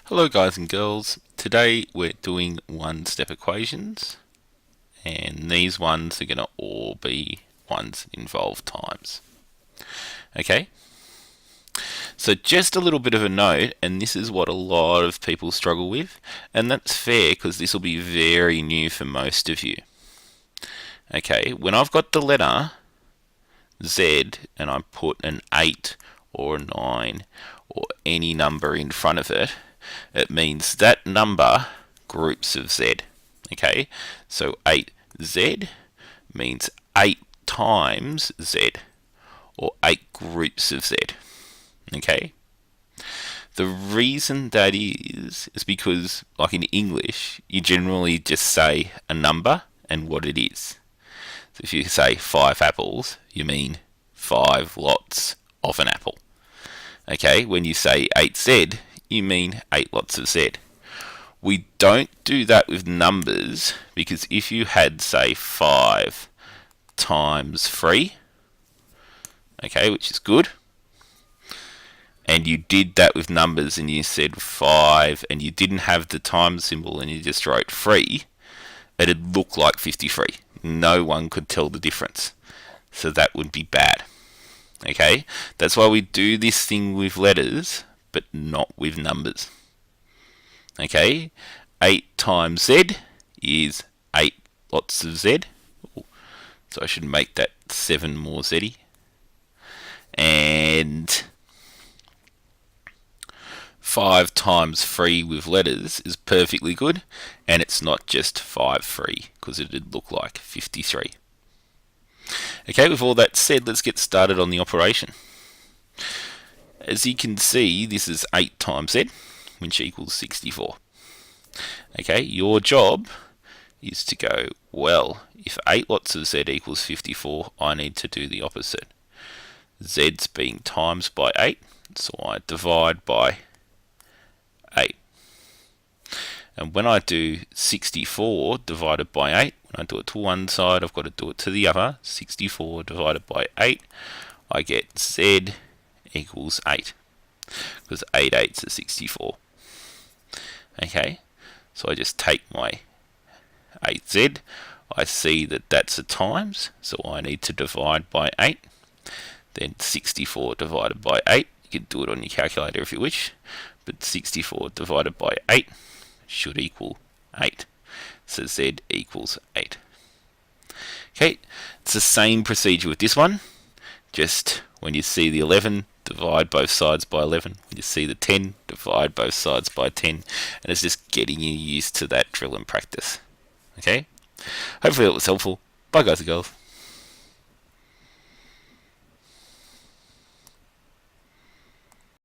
Hello guys and girls, today we're doing one-step equations and these ones are going to all be ones involve times. Okay, so just a little bit of a note, and this is what a lot of people struggle with, and that's fair because this will be very new for most of you. Okay, when I've got the letter Z and I put an 8 or a 9 or any number in front of it, it means that number groups of Z. Okay, so 8Z means 8 times Z or 8 groups of Z. Okay, the reason that is because, like in English, you generally just say a number and what it is. So if you say 5 apples, you mean 5 lots of an apple. Okay, when you say 8Z, you mean 8 lots of Z. We don't do that with numbers because if you had, say, 5 times 3, okay, which is good, and you did that with numbers and you said 5 and you didn't have the times symbol and you just wrote 3, it'd look like 53. No one could tell the difference. So that would be bad. Okay, that's why we do this thing with letters but not with numbers. Okay, 8 times Z is 8 lots of Z. So I should make that 7 more Z. And 5 times 3 with letters is perfectly good. And it's not just 5 3 because it'd look like 53. Okay, with all that said, let's get started on the operation. As you can see, this is 8 times Z, which equals 64. Okay, your job is to go, well, if 8 lots of Z equals 54, I need to do the opposite. Z's being times by 8, so I divide by 8. And when I do 64 divided by 8, when I do it to one side, I've got to do it to the other. 64 divided by 8, I get Z equals 8. Because 8 eighths are 64. Okay, so I just take my 8Z. I see that that's a times, so I need to divide by 8. Then 64 divided by 8. You can do it on your calculator if you wish. But 64 divided by 8 should equal 8. So Z equals 8. Okay, it's the same procedure with this one. Just when you see the 11, divide both sides by 11. When you see the 10, divide both sides by 10. And it's just getting you used to that drill and practice. Okay? Hopefully it was helpful. Bye guys and girls.